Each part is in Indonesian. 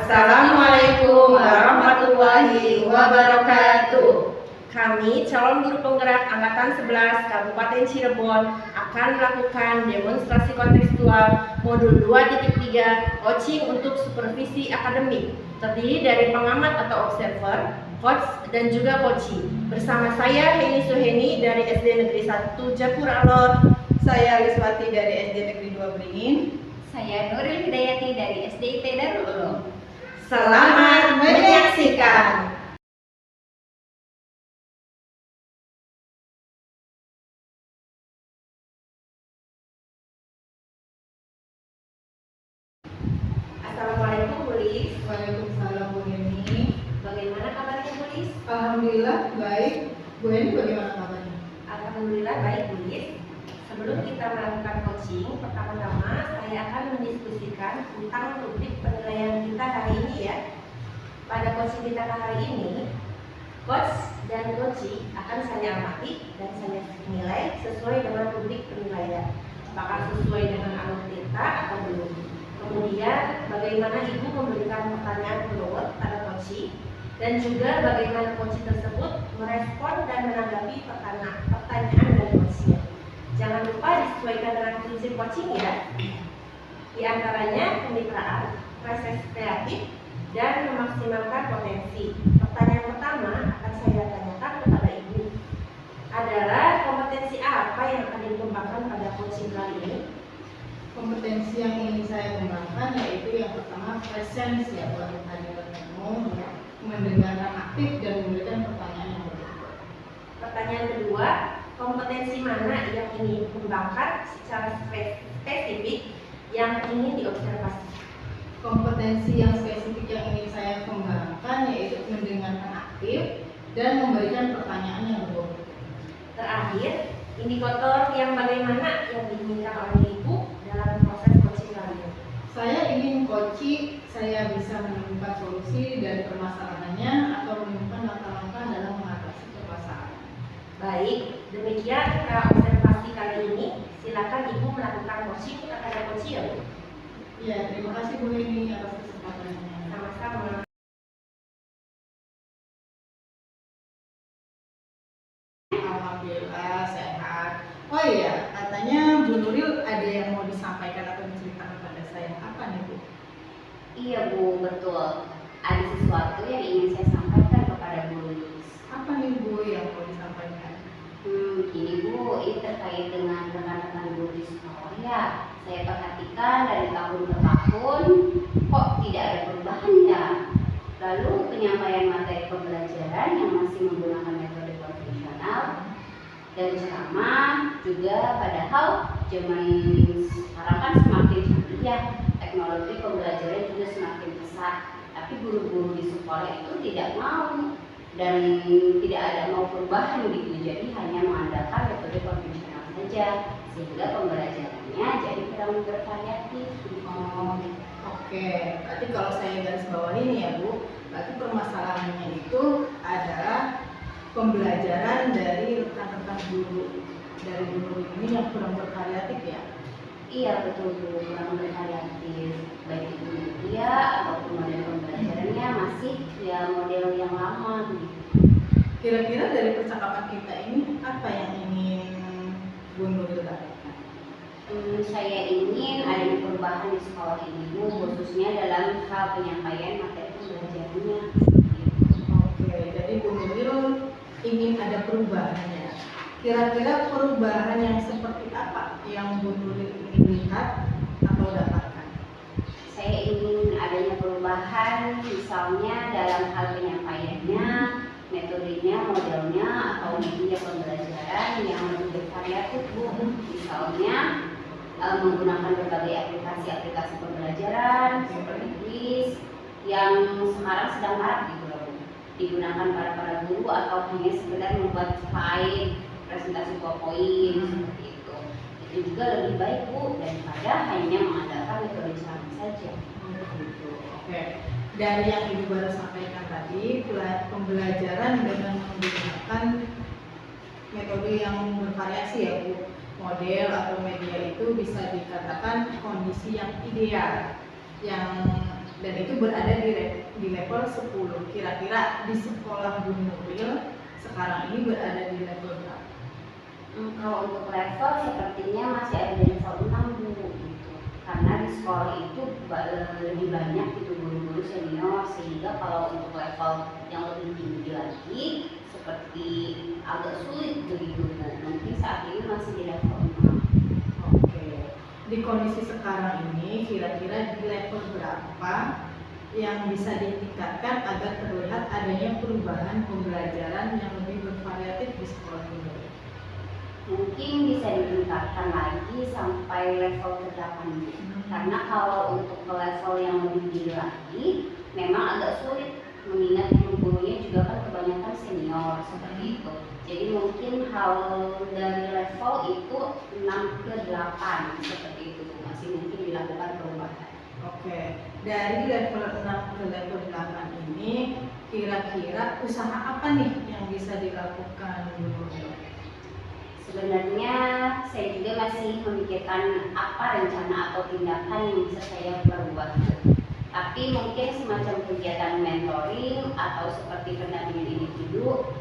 Assalamualaikum warahmatullahi wabarakatuh. Kami calon guru penggerak Angkatan 11 Kabupaten Cirebon akan melakukan demonstrasi kontekstual modul 2.3 coaching untuk supervisi akademik, terdiri dari pengamat atau observer, coach, dan juga coaching. Bersama saya Heni Suheni dari SD Negeri 1 Japur Alor. Saya Wiswati dari SD Negeri 2 Beringin. Saya Nuril Hidayati dari SDIT Darul Ulum. Selamat menyaksikan. Assalamualaikum Bu Lis. Waalaikumsalam Bu Heni. Bagaimana kabarnya Bu Lis? Alhamdulillah baik. Bu Heni bagaimana kabarnya? Alhamdulillah baik Bu Lis. Sebelum kita melakukan coaching, pertama-tama saya akan mendiskusikan tentang rubrik penilaian kita hari ini ya. Pada coaching kita hari ini, coach dan coaching akan saya amati dan saya nilai sesuai dengan rubrik penilaian. Apakah sesuai dengan alur kita atau belum? Kemudian bagaimana Ibu memberikan pertanyaan follow-up pada coaching, dan juga bagaimana coaching tersebut merespon dan menanggapi pertanyaan dari coaching. Jangan lupa disesuaikan dengan prinsip coaching ya. Di antaranya kemitraan, proses kreatif, dan memaksimalkan potensi. Pertanyaan pertama akan saya tanyakan kepada Ibu adalah kompetensi apa yang akan dikembangkan pada coaching kali ini? Kompetensi yang ingin saya kembangkan yaitu yang pertama presence ya, buat hadir umum ya, mendengarkan aktif dan memberikan pertanyaan yang berbobot. Pertanyaan kedua, kompetensi mana yang ingin dikembangkan secara spesifik yang ingin diobservasi? Kompetensi yang spesifik yang ingin saya kembangkan yaitu mendengarkan aktif dan memberikan pertanyaan yang berbobot. Terakhir, indikator yang bagaimana yang diinginkan oleh Ibu dalam proses coaching kali ini? Saya ingin coaching saya bisa menemukan solusi dari permasalahannya atau menemukan langkah-langkah dalam mengatasi permasalahan. Baik, demikian observasi kali ini. Silakan Ibu melakukan coaching kepada coaching ya Bu. Ya, terima kasih Bu Heni atas kesempatannya. Sama-sama. Alhamdulillah sehat. Oh iya, katanya Bu Nuril ada yang mau disampaikan atau menceritakan pada saya. Apa nih Bu? Iya Bu, betul. Ada sesuatu yang ingin saya sampaikan kepada Bu Lis. Apa nih Bu yang mau disampaikan? Begini Bu, ini terkait dengan rekan-rekan guru di sekolah ya. Saya perhatikan dari tahun ke tahun kok tidak ada perubahan ya. Lalu penyampaian materi pembelajaran yang masih menggunakan metode konvensional dan ceramah juga, padahal zaman sekarang kan semakin canggih ya, teknologi pembelajaran juga semakin pesat, tapi guru-guru di sekolah itu tidak mau dan tidak ada mau perubahan gitu, jadi hanya mengandalkan metode konvensional saja sehingga pembelajarannya jadi kurang bervariatif. Oke, berarti kalau saya garis bawahi nih ya Bu, berarti permasalahannya itu adalah pembelajaran dari rekan-rekan guru dari guru ini yang kurang bervariatif ya? Iya betul Bu, kurang bervariatif, baik itu media ataupun model pembelajarannya masih ya model yang lama gitu. Kira-kira dari percakapan kita ini apa yang ingin Bu Nuril katakan? Saya ingin adanya perubahan di sekolah ini Bu, khususnya dalam hal penyampaian materi pembelajarannya. Oke, jadi Bu Nuril ingin ada perubahannya. Kira-kira perubahan yang seperti apa yang Bu Nuril ingin lihat atau dapatkan? Saya ingin adanya perubahan misalnya dalam hal penyampaiannya, metodenya, modelnya, atau media pembelajaran yang lebih bervariatif Bu. Misalnya menggunakan berbagai aplikasi pembelajaran seperti quiz yang sekarang sedang marak gitu loh Bu. Digunakan para guru atau hanya sekedar membuat slide presentasi PowerPoint seperti itu. Itu juga lebih baik Bu daripada hanya mengandalkan metode ceramah saja. Oke. Dari yang Ibu baru sampaikan tadi, pembelajaran dengan menggunakan metode yang bervariasi ya Bu, model atau media itu bisa dikatakan kondisi yang ideal, yang dan itu berada di level 10. Kira-kira di sekolah Bu Nuril sekarang ini berada di level berapa? Kalau untuk level sepertinya masih ada di level 6 Bu gitu. Karena di sekolah itu lebih banyak gitu guru-guru senior, sehingga kalau untuk level yang lebih tinggi lagi seperti agak sulit begitu Bu. Mungkin saat ini masih di level 6. Oke. Di kondisi sekarang ini kira-kira di level berapa yang bisa ditingkatkan agar terlihat adanya perubahan pembelajaran yang lebih bervariatif di sekolah ini? Mungkin bisa ditingkatkan lagi sampai level ke-8 Bu. Karena kalau untuk ke level yang lebih tinggi lagi memang agak sulit, mengingat gurunya juga kan kebanyakan senior seperti itu. Jadi mungkin hal dari level itu 6 ke 8 seperti itu Bu. Masih mungkin dilakukan perubahan. Oke, dari level 6 ke level 8 ini kira-kira usaha apa nih yang bisa dilakukan Bu Nuril? Sebenarnya saya juga masih memikirkan apa rencana atau tindakan yang bisa saya perbuat. Tapi mungkin semacam kegiatan mentoring atau seperti pendampingan individu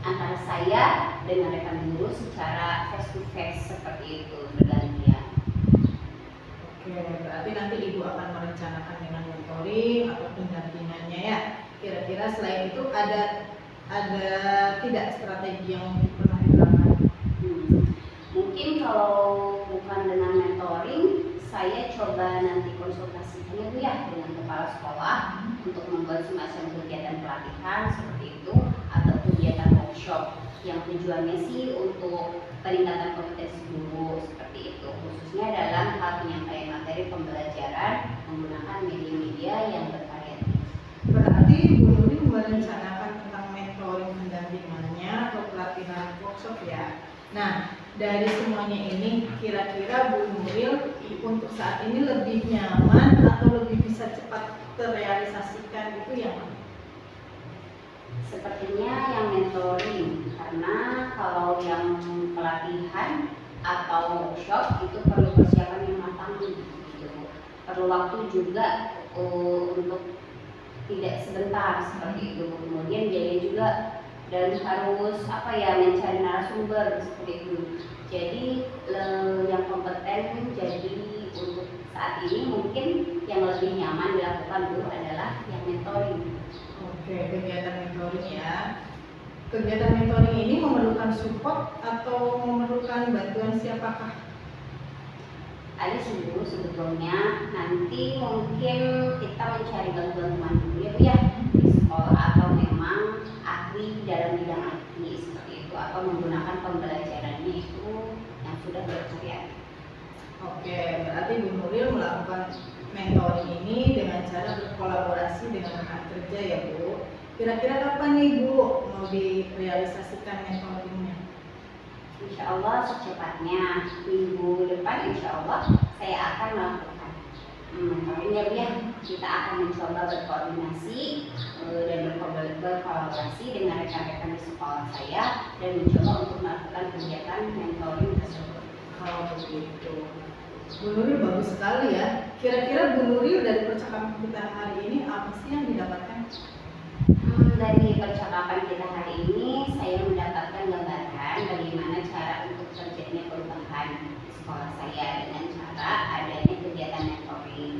antara saya dengan rekan guru secara face to face seperti itu bergantian. Oke, berarti nanti Ibu akan merencanakan dengan mentoring atau pendampingannya ya. Kira-kira selain itu ada tidak strategi yang pernah diterapkan? Mungkin kalau bukan dengan mentoring, saya coba nanti konsultasikannya Bu ya dengan kepala sekolah untuk membuat semacam kegiatan pelatihan seperti itu atau kegiatan workshop yang tujuannya sih untuk peningkatan kompetensi guru seperti itu, khususnya dalam hal penyampaian materi pembelajaran menggunakan media-media yang bervariatif. Berarti Bu Nuril merencanakan tentang mentoring pendampingannya atau pelatihan workshop ya. Nah, dari semuanya ini kira-kira Bu Nuril untuk saat ini lebih nyaman atau lebih bisa cepat terrealisasikan itu yang mana? Sepertinya yang mentoring, karena kalau yang pelatihan atau workshop itu perlu persiapan yang matang gitu. Perlu waktu juga untuk tidak sebentar seperti itu. Kemudian biaya juga dan harus mencari narasumber seperti itu. Jadi yang kompeten jadi untuk saat ini mungkin yang lebih nyaman dilakukan dulu adalah yang mentoring. Oke, kegiatan mentoring ya. Kegiatan mentoring ini memerlukan support atau memerlukan bantuan siapakah? Ada sih Bu sebetulnya, nanti mungkin kita mencari bantuan teman dulu ya Bu ya di sekolah atau memang ahli dalam bidang IT seperti itu atau menggunakan pembelajarannya itu yang sudah bervariatif. Oke, berarti Bu Nuril melakukan mentoring ini dengan cara berkolaborasi dengan rekan kerja ya Bu. Kira-kira kapan nih Bu mau direalisasikan mentoringnya? Insya Allah secepatnya minggu depan Insya Allah saya akan melakukan mentoring ya Bu ya. Kita akan mencoba berkoordinasi dan berkolaborasi dengan rekan-rekan di sekolah saya dan mencoba untuk melakukan kegiatan mentoring tersebut. Kalau begitu, Bu Nuril bagus sekali ya. Kira-kira Bu Nuril dari percakapan kita hari ini apa sih yang didapatkan? Dari percakapan kita hari ini saya mendapatkan gambaran bagaimana cara untuk terjadinya perubahan di sekolah saya dengan cara adanya kegiatan mentoring.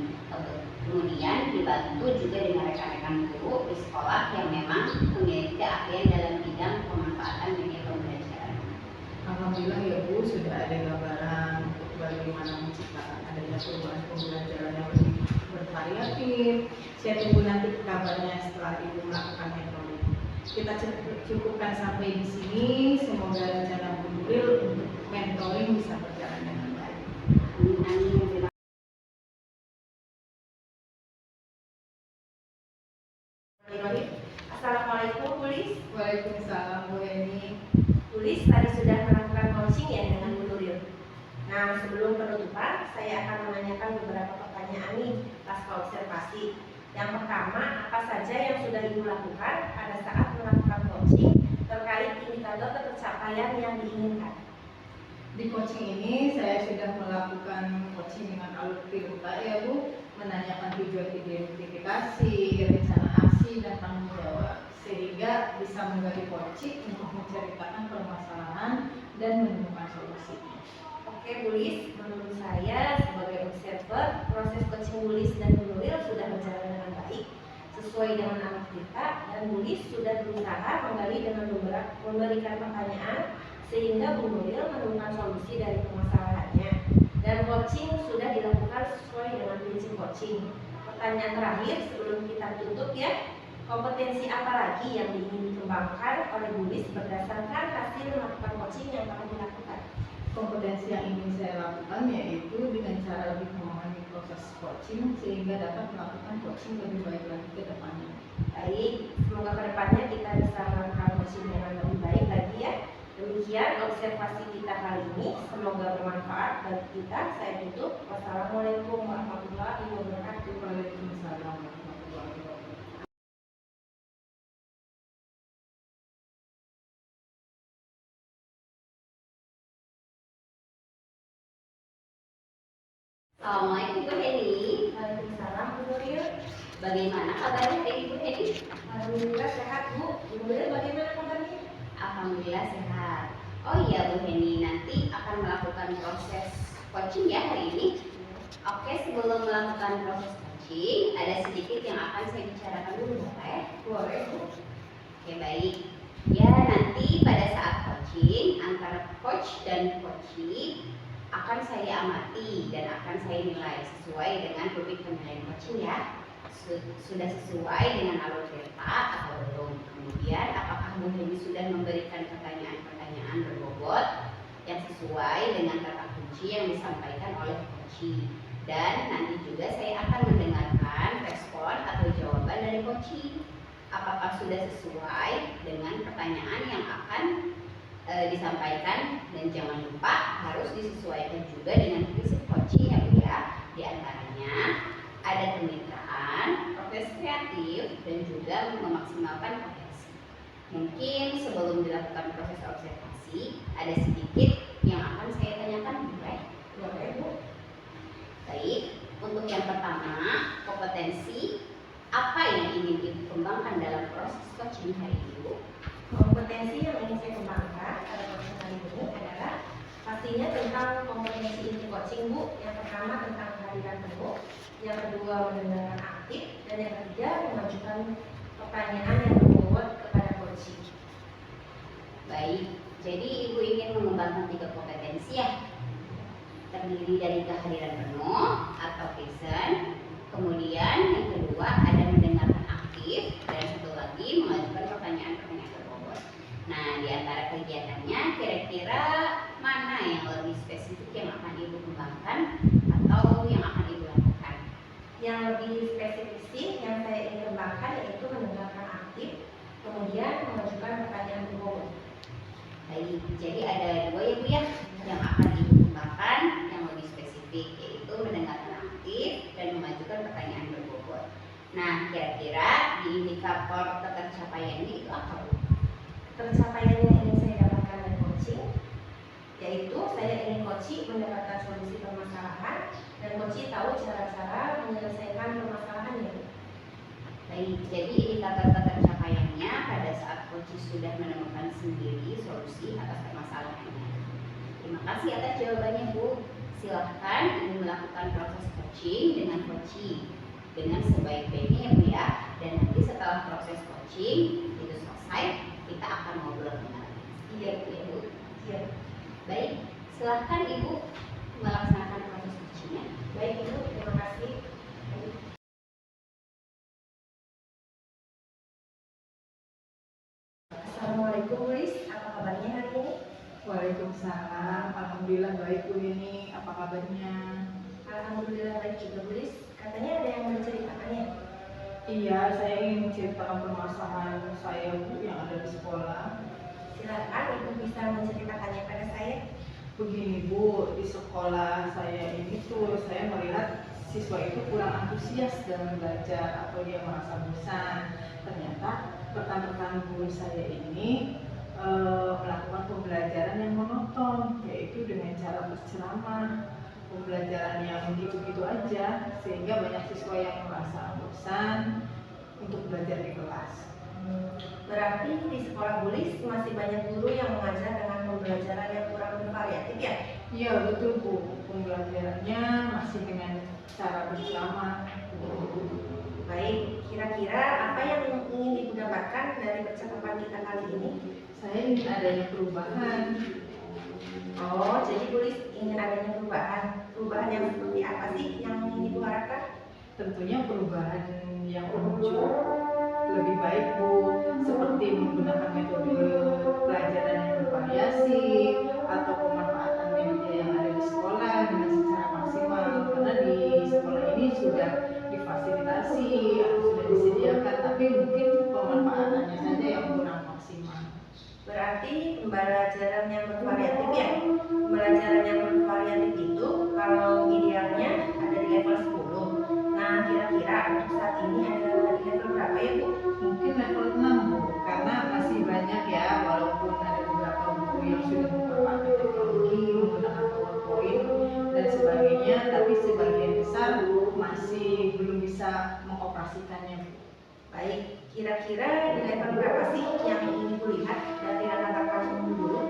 Kemudian dibantu juga dengan rekan-rekan guru di sekolah yang memang memiliki keahlian dalam bidang pemanfaatan media pembelajaran. Alhamdulillah ya Bu, sudah ada gambaran untuk bagaimana menciptakan adanya perubahan pembelajaran yang lebih bervariatif. Saya tunggu nanti kabarnya setelah Ibu melakukan mentoring. Kita cukupkan sampai di sini. Semoga rencana Bu Nuril untuk mentoring bisa berjalan dengan baik. Amin. Assalamualaikum Bu Lis. Waalaikumsalam Bu Eni. Bu Lis tadi sudah melakukan coaching ya dengan Bu Nuril. Nah, sebelum penutupan, saya akan menanyakan beberapa pertanyaan nih pasca observasi. Yang pertama, apa saja yang sudah Ibu lakukan pada saat melakukan coaching terkait indikator tercapaian yang diinginkan? Di coaching ini saya sudah melakukan coaching dengan alur pilota ya Bu. menanyakan tujuan identifikasi, rencana aksi, dan tanggung jawab, sehingga bisa menggali coaching untuk menceritakan permasalahan dan menemukan solusinya. Oke Bu Lis, menurut saya sebagai observer, proses coaching Bu Lis dan Bu Nuril sudah berjalan dengan baik sesuai dengan amat kita, dan Bu Lis sudah berusaha menggali dengan memberikan pertanyaan sehingga Bu Nuril menemukan solusi dari permasalahannya, dan coaching sudah dilakukan sesuai dengan prinsip coaching. Pertanyaan terakhir sebelum kita tutup ya, kompetensi apa lagi yang ingin dikembangkan oleh Bu Lis berdasarkan hasil melakukan coaching yang telah dilakukan? Kompetensi yang ingin saya lakukan yaitu dengan cara lebih memahami proses coaching sehingga dapat melakukan coaching lebih baik lagi ke depannya. Baik, semoga kedepannya kita bisa melakukan coaching dengan lebih baik lagi ya. Demikian observasi kita kali ini, semoga bermanfaat bagi kita. Saya tutup. Wassalamualaikum warahmatullahi wabarakatuh. Waalaikumsalam warahmatullahi wabarakatuh. Assalamualaikum Bu Heni. Waalaikumsalam Bu Nuril. Bagaimana kabarnya hari ini Bu Heni? Alhamdulillah sehat Bu. Bu Nuril bagaimana kabarnya? Alhamdulillah sehat. Oh iya Bu Heni, nanti akan melakukan proses coaching ya hari ini. Oke, sebelum melakukan proses coaching, ada sedikit yang akan saya bicarakan dulu, boleh? Boleh Bu. Oke, baik. Ya, nanti pada saat coaching antara coach dan coachee akan saya amati dan akan saya nilai sesuai dengan rubrik penilaian coaching ya. Sudah sesuai dengan alur delta atau belum. Kemudian apakah Bu Heni sudah memberikan pertanyaan-pertanyaan berbobot yang sesuai dengan kata kunci yang disampaikan oleh coachee. Dan nanti juga saya akan mendengarkan respon atau jawaban dari coachee. Apakah sudah sesuai dengan pertanyaan yang akan disampaikan, dan jangan lupa harus disesuaikan juga dengan prinsip coaching ya Bu ya. Di antaranya ada kemitraan, proses kreatif, dan juga memaksimalkan potensi. Mungkin sebelum dilakukan proses observasi ada sedikit yang akan saya tanyakan, boleh? Boleh Bu. Baik, untuk yang pertama, kompetensi apa yang ingin dikembangkan dalam proses coaching hari ini Bu? Kompetensi yang ingin saya kembangkan pada coaching kali ini adalah pastinya tentang kompetensi inti coaching Bu. Yang pertama tentang kehadiran penuh, yang kedua mendengarkan aktif, dan yang ketiga mengajukan pertanyaan yang berbobot kepada coaching. Baik, jadi Ibu ingin mengembangkan 3 kompetensi ya, terdiri dari kehadiran penuh atau present, kemudian yang kedua ada mendengarkan aktif, dan satu lagi mengajukan pertanyaan-pertanyaan berbobot. Nah, di antara kegiatannya kira-kira mana yang lebih spesifik yang akan Ibu kembangkan atau yang akan Ibu lakukan? Yang lebih spesifik sih yang saya ingin kembangkan yaitu mendengarkan aktif, kemudian mengajukan pertanyaan berbobot. Baik, jadi ada 2 ya Bu ya yang akan Ibu kembangkan yang lebih spesifik, yaitu mendengarkan aktif dan mengajukan pertanyaan berbobot. Nah, kira-kira di indikator ketercapaiannya itu apa Bu? Tercapaian yang ingin saya dapatkan dari coaching yaitu saya ingin coaching mendapatkan solusi permasalahan, dan coaching tahu cara-cara menyelesaikan permasalahannya. Baik, jadi indikator ketercapaiannya pada saat coaching sudah menemukan sendiri solusi atas permasalahannya. Terima kasih atas jawabannya Bu. Silahkan Ibu melakukan proses coaching dengan coaching dengan sebaik-baiknya ya Bu ya. Dan nanti setelah proses coaching itu selesai, kita akan ngobrol kembali. Iya Bu ya Bu. Iya. Baik, silahkan Ibu melaksanakan proses coachingnya. Baik Ibu, terima kasih. Assalamualaikum Bu Lis, apa kabarnya hari ini? Waalaikumsalam. Alhamdulillah baik Bu Heni. Apa kabarnya? Alhamdulillah baik juga Bu Lis. Katanya ada yang mau diceritakannya? Iya, saya ingin menceritakan permasalahan saya Bu yang ada di sekolah. Silakan Ibu bisa menceritakannya pada saya. Begini Bu, di sekolah saya ini tuh saya melihat siswa itu kurang antusias dalam belajar atau dia merasa bosan. Ternyata rekan-rekan guru saya ini melakukan pembelajaran yang monoton, yaitu dengan cara berceramah, pembelajaran yang gitu-gitu aja, sehingga banyak siswa yang merasa bosan untuk belajar di kelas. Berarti di sekolah Bulis masih banyak guru yang mengajar dengan pembelajaran yang kurang bervariatif ya? Iya betul Bu, pembelajarannya masih dengan cara bersama. Baik, kira-kira apa yang ingin Ibu dapatkan dari percakapan kita kali ini? Saya ingin adanya perubahan. Oh, jadi Bulis ingin adanya perubahan. Perubahan yang seperti apa sih yang ingin Ibu harapkan? Tentunya perubahan yang muncul lebih baik Bu, seperti menggunakan metode pelajaran yang bervariasi atau pemanfaatan media yang ada di sekolah dengan secara maksimal, karena di sekolah ini sudah difasilitasi atau sudah disediakan, tapi mungkin pemanfaatannya saja yang kurang maksimal. Berarti pembelajaran yang bervariatif ya? Pembelajaran yang bervariatif itu kalau idealnya ada di level 10. Nah, kira-kira untuk saat ini ada di level berapa ya Bu? Mungkin level 6 Bu, karena masih banyak ya, walaupun ada beberapa buku yang sudah memanfaatkan teknologi, menggunakan PowerPoint dan sebagainya, tapi sebagian besar masih belum bisa mengoperasikannya Bu. Baik, kira-kira di level berapa sih yang ingin Ibu lihat dari rekan-rekan dulu?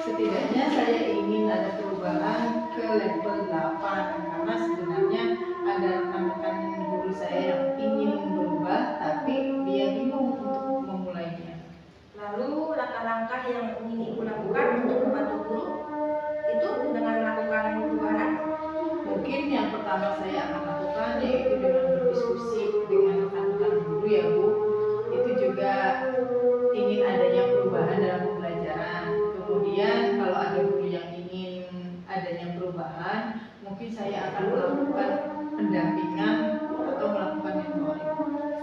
Setidaknya saya ingin ada perubahan ke level 8, karena sebenarnya ada rekan-rekan guru saya yang ingin berubah tapi dia bingung untuk memulainya. Lalu langkah-langkah yang ingin Ibu lakukan untuk membantu guru itu dengan melakukan perubahan. Mungkin yang pertama saya akan lakukan yaitu dengan berdiskusi dengan rekan-rekan guru ya Bu. Itu juga ingin adanya perubahan dalam pembelajaran. Kemudian kalau ada guru yang ingin adanya perubahan, mungkin saya akan melakukan pendampingan atau melakukan mentoring.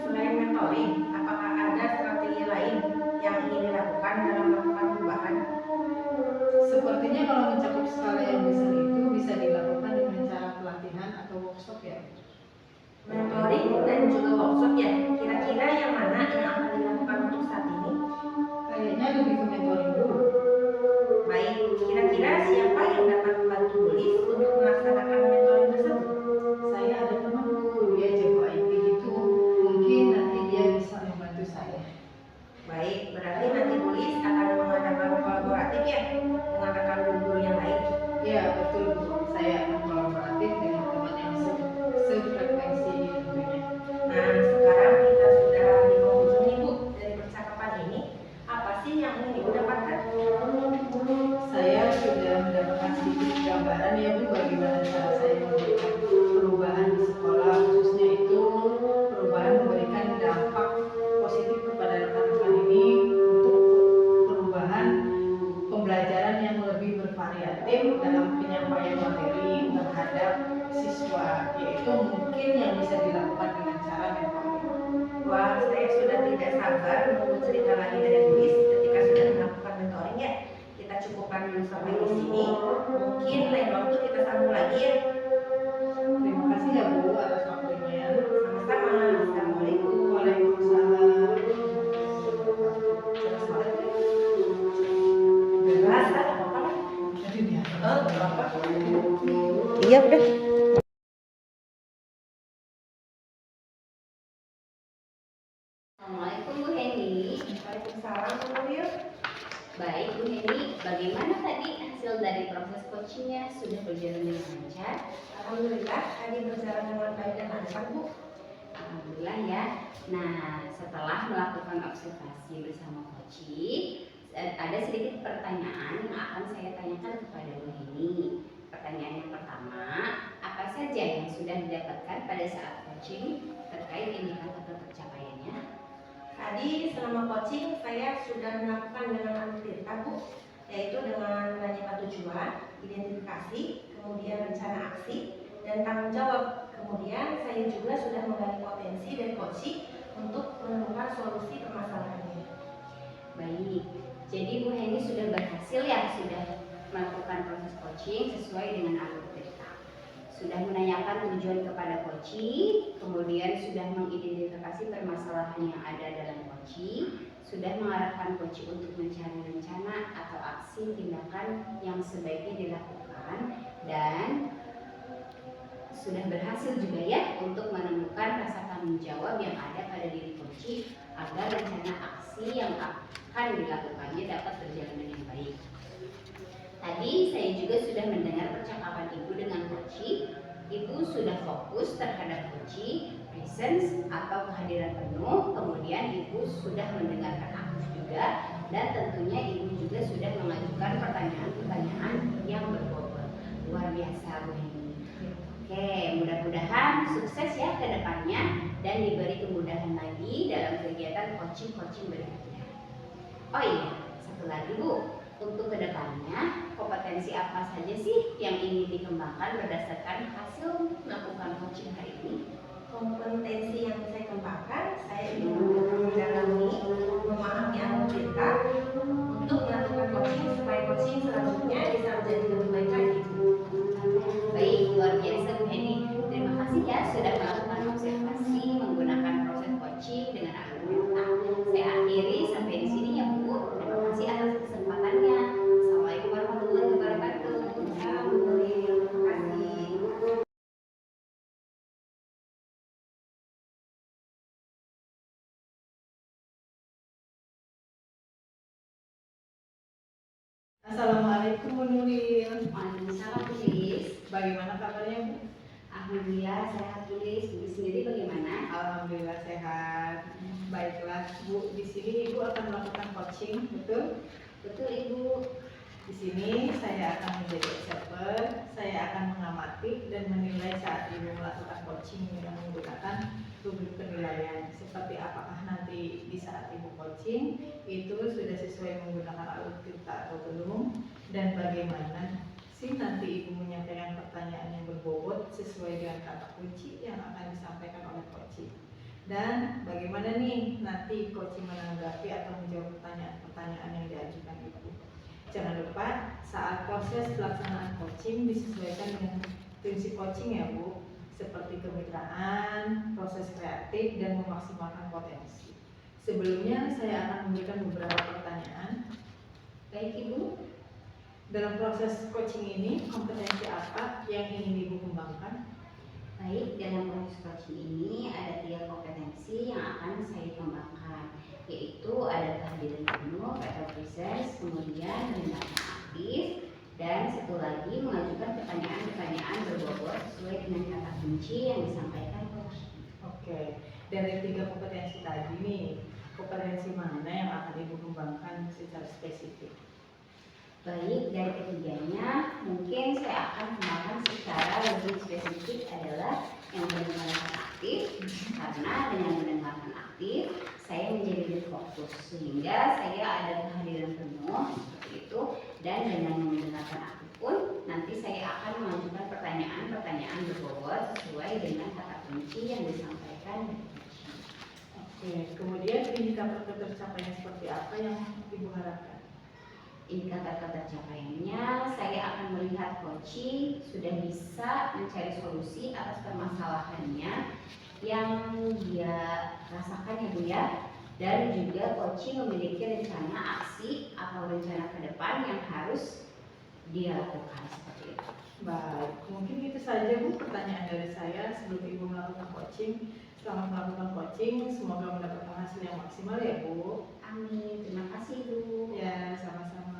Selain mentoring, apakah ada strategi lain yang ingin dilakukan dalam melakukan perubahan? Sepertinya kalau mencakup skala yang besar itu bisa dilakukan dengan cara pelatihan atau workshop ya. Mentoring dan juga workshop ya. Kira-kira yang mana yang akan dilakukan untuk saat ini? Kayaknya lebih ke mentoring dulu. Baik, kira-kira siapa yang dapat membantu Bulis untuk melaksanakan mentoring tersebut? Saya ada teman Bu, dia jago IT gitu. Mungkin nanti dia bisa membantu saya. Baik, berarti nanti Bulis akan mengadakan kolaboratif ya dengan rekan guru yang lain. Ya betul Bu, saya akan kolaboratif dengan teman yang sefrekuensi tentunya. Nah, sekarang kita sudah di penghujung nih Bu dari percakapan ini. Apa sih yang ingin Ibu dapatkan? Saya sudah mendapatkan sedikit gambaran ya Bu, bagaimana cara saya memberikan perubahan di sekolah, khususnya itu perubahan memberikan dampak positif kepada rekan-rekan ini untuk perubahan pembelajaran yang lebih bervariatif dalam penyampaian materi terhadap siswa, yaitu mungkin yang bisa dilakukan dengan cara mentoring. Wah, saya sudah tidak sabar menunggu cerita lagi dari Bulis ketika sudah melakukan mentoring ya. Kita cukupkan dulu sampai di sini. Mungkin lain waktu kita sambung lagi ya. Terima kasih ya Bu atas waktunya. Sama-sama. Assalamualaikum. Waalaikumsalam. Beras, ada apa-apa? Jadi dia. Oh, apa? Iya udah. Assalamualaikum Bu Heni. Waalaikumsalam, Bu Nuril. Baik Bu Heni, bagaimana tadi hasil dari proses coachingnya? Sudah berjalan dengan lancar? Alhamdulillah, tadi berjalan dengan baik dan lancar, Bu. Alhamdulillah ya. Nah, setelah melakukan observasi bersama coaching, ada sedikit pertanyaan yang akan saya tanyakan kepada Bu Heni. Pertanyaan yang pertama, apa saja yang sudah didapatkan pada saat coaching terkait indikator pencapaiannya? Tadi selama coaching saya sudah melakukan dengan Antirta, Bu, yaitu dengan menanyakan tujuan, identifikasi, kemudian rencana aksi, dan tanggung jawab. Kemudian saya juga sudah menggali potensi dari coaching untuk menemukan solusi permasalahannya. Baik, jadi Bu Heni sudah berhasil ya, sudah melakukan proses coaching sesuai dengan alur cerita. Sudah menanyakan tujuan kepada coaching, kemudian sudah mengidentifikasi permasalahan yang ada dalam coaching, sudah mengarahkan coaching untuk mencari rencana atau aksi tindakan yang sebaiknya dilakukan, dan sudah berhasil juga ya untuk menemukan rasa tanggung jawab yang ada pada diri Koci agar rencana aksi yang akan dilakukannya dapat berjalan dengan baik. Tadi saya juga sudah mendengar percakapan Ibu dengan Koci. Ibu sudah fokus terhadap Koci, presence atau kehadiran penuh, kemudian Ibu sudah mendengarkan aktif juga, dan tentunya Ibu juga sudah mengajukan pertanyaan-pertanyaan yang berbobot. Luar biasa Bu Heni. Oke, mudah-mudahan sukses ya ke depannya dan diberi kemudahan lagi dalam kegiatan coaching berikutnya. Oh iya, satu lagi Bu, untuk kedepannya kompetensi apa saja sih yang ingin dikembangkan berdasarkan hasil melakukan coaching hari ini? Kompetensi yang saya kembangkan, saya ingin mendalami, memahami alur kita untuk melakukan coaching supaya coaching selanjutnya bisa menjadi lebih baik lagi. Baik, luar biasa Bu Heni. Terima kasih ya sudah melakukan observasi menggunakan proses coaching dengan alur delta. Saya akhiri sampai di sini ya Bu. Terima kasih atas kesempatannya. Assalamualaikum warahmatullahi wabarakatuh. Alhamdulillah, terima kasih. Assalamualaikum Bu Nuril. Waalaikumsalam Bu Lilis. Bagaimana kabarnya Bu? Alhamdulillah sehat Bu Lilis. Bu sendiri bagaimana? Alhamdulillah sehat. Baiklah Bu, di sini Ibu akan melakukan coaching, betul? Betul Ibu. Di sini saya akan menjadi observer, saya akan mengamati dan menilai saat Ibu melakukan coaching dengan menggunakan rubrik penilaian. Seperti apakah nanti di saat Ibu coaching itu sudah sesuai menggunakan alur kita atau belum, dan bagaimana sih nanti Ibu menyampaikan pertanyaan yang berbobot sesuai dengan kata kunci yang akan disampaikan oleh coaching. Dan bagaimana nih nanti coaching menanggapi atau menjawab pertanyaan-pertanyaan yang diajukan Ibu. Jangan lupa saat proses pelaksanaan coaching disesuaikan dengan prinsip coaching ya Bu, seperti kemitraan, proses kreatif, dan memaksimalkan potensi. Sebelumnya saya akan memberikan beberapa pertanyaan. Baik Ibu. Dalam proses coaching ini, kompetensi apa yang ingin Ibu kembangkan? Baik, dalam proses coaching ini ada 3 kompetensi yang akan saya kembangkan, yaitu ada kehadiran penuh atau presence, kemudian mendengarkan aktif, dan satu lagi mengajukan pertanyaan-pertanyaan berbobot sesuai dengan kata kunci yang disampaikan coach. Oke, dari 3 kompetensi tadi nih, kompetensi mana yang akan Ibu kembangkan secara spesifik? Baik, dari ketiganya mungkin saya akan kembangkan secara lebih spesifik adalah yang mendengarkan aktif, karena dengan mendengarkan aktif saya menjadi lebih fokus sehingga saya ada kehadiran penuh seperti itu, dan dengan mendengarkan aktif pun nanti saya akan mengajukan pertanyaan-pertanyaan berbobot sesuai dengan kata kunci yang disampaikan. Oke, kemudian indikator tercapainya seperti apa yang Ibu harapkan? Indikator tercapainya, saya akan melihat coaching sudah bisa mencari solusi atas permasalahannya yang dia rasakan ya Bu ya, dan juga coaching memiliki rencana aksi atau rencana ke depan yang harus dia lakukan seperti itu. Baik, mungkin itu saja Bu pertanyaan dari saya sebelum Ibu melakukan coaching. Selamat melakukan coaching, semoga mendapatkan hasil yang maksimal ya Bu. Amin, terima kasih Bu. Ya, sama-sama.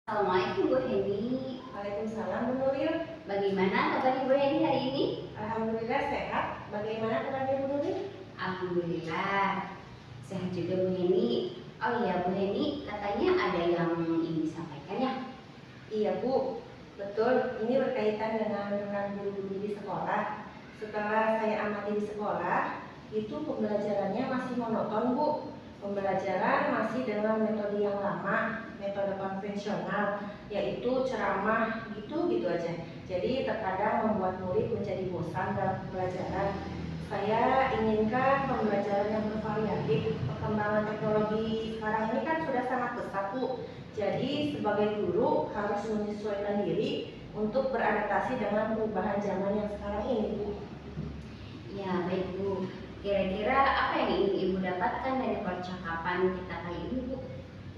Assalamualaikum Bu Heni. Waalaikumsalam Bu Nuril. Bagaimana kabar Bu Heni hari ini? Alhamdulillah sehat. Bagaimana kabarnya Bu Nuril? Alhamdulillah sehat juga Bu Heni. Oh iya Bu Heni, katanya ada yang ingin disampaikan ya? Iya Bu, betul. Ini berkaitan dengan rekan guru-guru di sekolah. Setelah saya amati di sekolah, itu pembelajarannya masih monoton Bu. Pembelajaran masih dengan metode yang lama, metode konvensional, yaitu ceramah gitu-gitu aja. Jadi terkadang membuat murid menjadi bosan dalam pembelajaran. Saya inginkan pembelajaran yang bervariatif. Perkembangan teknologi sekarang ini kan sudah sangat pesat Bu. Jadi sebagai guru harus menyesuaikan diri untuk beradaptasi dengan perubahan zaman yang sekarang ini Bu. Ya baik Bu. Kira-kira apa yang ingin Ibu dapatkan dari percakapan kita kali ini Bu?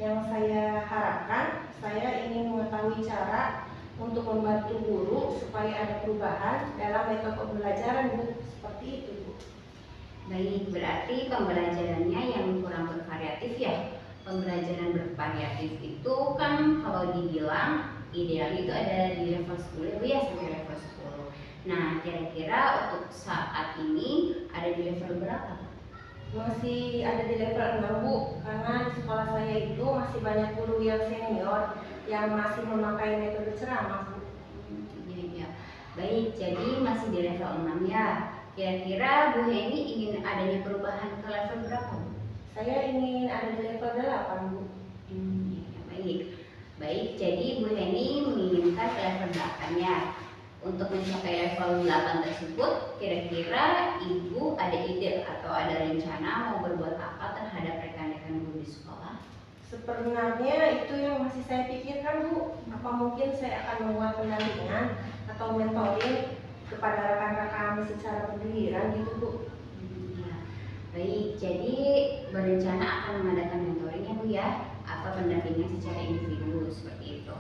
Yang saya harapkan, saya ingin mengetahui cara untuk membantu guru supaya ada perubahan dalam metode pembelajaran, Bu. Seperti itu, Bu. Baik, berarti pembelajarannya yang kurang bervariatif ya. Pembelajaran bervariatif itu kan kalau dibilang ideal itu ada di level 10 ya, sampai level 10. Nah, kira-kira untuk saat ini ada di level berapa? Masih ada di level 6, Bu, karena di sekolah saya itu masih banyak guru yang senior yang masih memakai metode ceramah, Bu. Iya. Baik, jadi masih di level 6 ya. Kira-kira Bu Heni ingin adanya perubahan ke level berapa, Bu? Saya ingin ada di level 8, Bu. Ya, baik. Baik, jadi Bu Heni menginginkan ke level 8 ya. Untuk mencapai level 8 tersebut, kira-kira Ibu ada ide atau ada rencana mau berbuat apa terhadap rekan-rekan guru di sekolah? Sebenarnya itu yang masih saya pikirkan, Bu. Apa mungkin saya akan membuat pendampingan atau mentoring kepada rekan-rekan secara bergiliran gitu, Bu. Ya. Baik, jadi berencana akan mengadakan mentoring ya Bu ya, atau pendampingan secara individu seperti itu.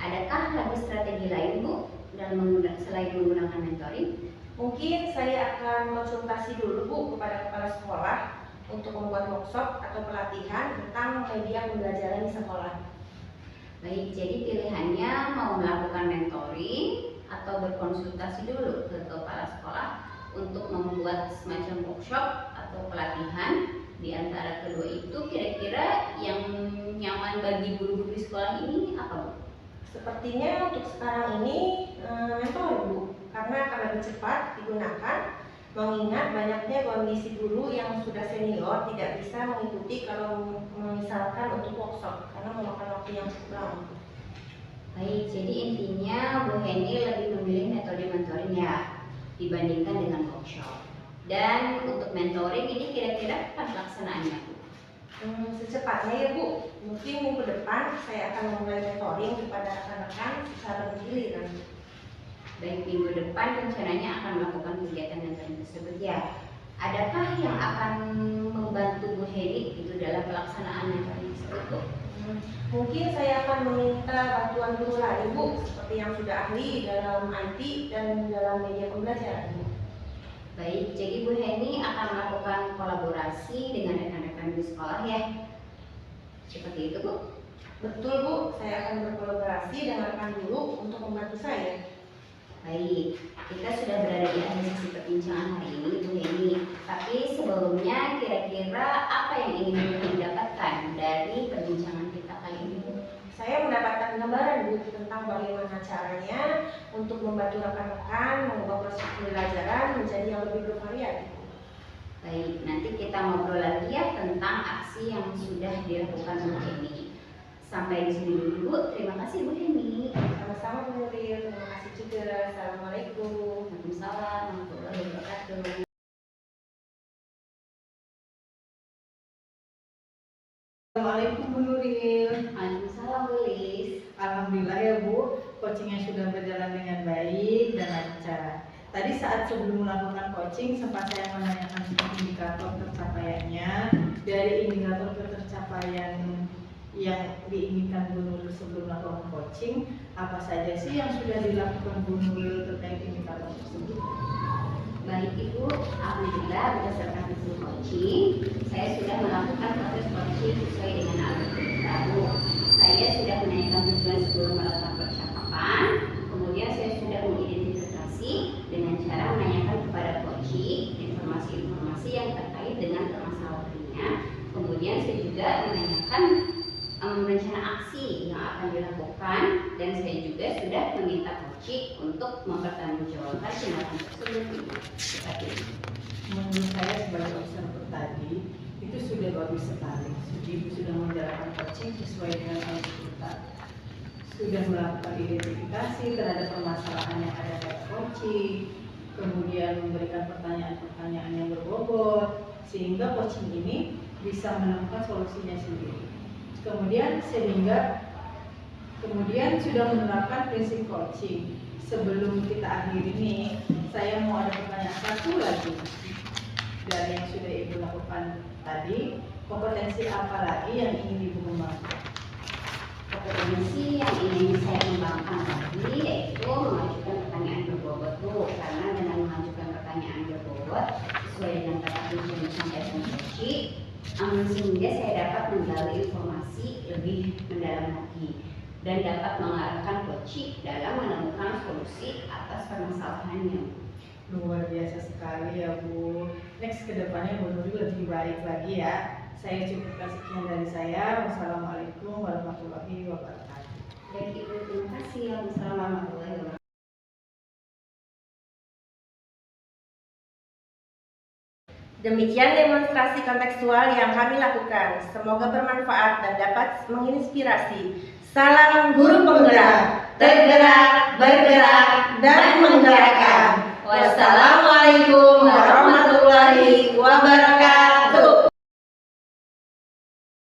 Adakah lagi strategi lain Bu dalam selain menggunakan mentoring? Mungkin saya akan konsultasi dulu, Bu, kepada kepala sekolah untuk membuat workshop atau pelatihan tentang media pembelajaran di sekolah. Baik, jadi pilihannya mau melakukan mentoring atau berkonsultasi dulu ke kepala sekolah untuk membuat semacam workshop atau pelatihan. Di antara kedua itu kira-kira yang nyaman bagi guru-guru di sekolah ini apa Bu? Sepertinya untuk sekarang ini mentoring, Bu, karena akan lebih cepat digunakan, mengingat banyaknya kondisi guru yang sudah senior tidak bisa mengikuti kalau misalkan untuk workshop karena memakan waktu yang cukup lama. Baik, jadi intinya Bu Heni lebih memilih metode mentoring ya dibandingkan dengan workshop. Dan untuk mentoring ini kira-kira kapan pelaksanaannya Bu? Secepatnya ya, Bu. Mungkin minggu depan saya akan memulai mentoring kepada rekan-rekan secara bergiliran. Baik, minggu depan rencananya akan melakukan kegiatan mentoring tersebut ya. Adakah yang akan membantu Bu Heni itu dalam pelaksanaan mentoring tersebut Bu? Mungkin saya akan meminta bantuan guru lain, Bu, seperti yang sudah ahli dalam IT dan dalam media pembelajaran, Bu. Baik, jadi Bu Heni akan melakukan kolaborasi dengan rekan-rekan di sekolah ya. Seperti itu Bu. Betul, Bu, saya akan berkolaborasi dengan rekan guru untuk membantu saya. Baik, kita sudah berada di akhir sesi perbincangan hari ini Bu Heni. Tapi sebelumnya kira-kira apa yang ingin Bu Heni dapatkan dari perbincangan kita kali ini Bu? Saya mendapatkan gambaran, Bu, tentang bagaimana caranya untuk membantu rekan-rekan mengubah proses pembelajaran menjadi yang lebih bervariatif. Baik, nanti kita ngobrol lagi ya tentang aksi yang sudah dilakukan Bu Heni. Sampai di sini dulu Bu. Terima kasih Bu Heni. Sama-sama Bu Nuril, terima kasih juga. Assalamualaikum. Waalaikumsalam warahmatullahi wabarakatuh. Assalamualaikum Bu Nuril. Waalaikumsalam Bu Lis. Alhamdulillah ya Bu, coachingnya sudah berjalan dengan baik dan lancar. Tadi saat sebelum melakukan coaching sempat saya menanyakan indikator tercapaiannya. Dari indikator tercapaian yang diinginkan Bu Nuril sebelum melakukan coaching, apa saja sih yang sudah dilakukan Bu Nuril terkait indikator tersebut? Baik Ibu, alhamdulillah berdasarkan hasil coaching, saya sudah melakukan proses coaching sesuai dengan algoritma baru. Saya sudah menanyakan tujuan sebelum melakukan percakapan, kemudian saya sudah mengidentifikasi dengan cara menanyakan kepada coaching informasi-informasi yang terkait dengan permasalahannya. Kemudian saya juga menanyakan rencana aksi yang akan dilakukan, dan saya juga sudah meminta coaching untuk mempertanggungjawabkan tindakan tersebut. Seperti itu. Menurut saya sebagai observer tadi itu sudah bagus sekali. Ibu sudah menjalankan coaching sesuai dengan kita, sudah melakukan identifikasi terhadap permasalahan yang ada pada coaching, kemudian memberikan pertanyaan-pertanyaan yang berbobot sehingga coaching ini bisa menemukan solusinya sendiri. Kemudian sudah menerapkan prinsip coaching. Sebelum kita akhiri ini, saya mau ada pertanyaan satu lagi. dari yang sudah Ibu lakukan tadi, kompetensi apa lagi yang ingin Ibu kembangkan? Kompetensi yang ingin saya kembangkan lagi yaitu mengajukan pertanyaan berbobot Bu, karena dengan mengajukan pertanyaan berbobot sesuai dengan kata kunci yang disampaikan Coach, sehingga saya dapat menggali informasi lebih mendalam lagi dan dapat mengarahkan Coach dalam menemukan solusi atas permasalahannya. Luar biasa sekali ya Bu. Next kedepannya Bu Nuril lebih baik lagi ya. Saya cukupkan sekian dari saya. Wassalamualaikum warahmatullahi wabarakatuh. Baik Ibu, terima kasih. Wassalamualaikum warahmatullahi wabarakatuh. Demikian demonstrasi kontekstual yang kami lakukan. Semoga bermanfaat dan dapat menginspirasi. Salam guru penggerak, tergerak, bergerak, dan menggerakkan. Wassalamualaikum warahmatullahi wabarakatuh.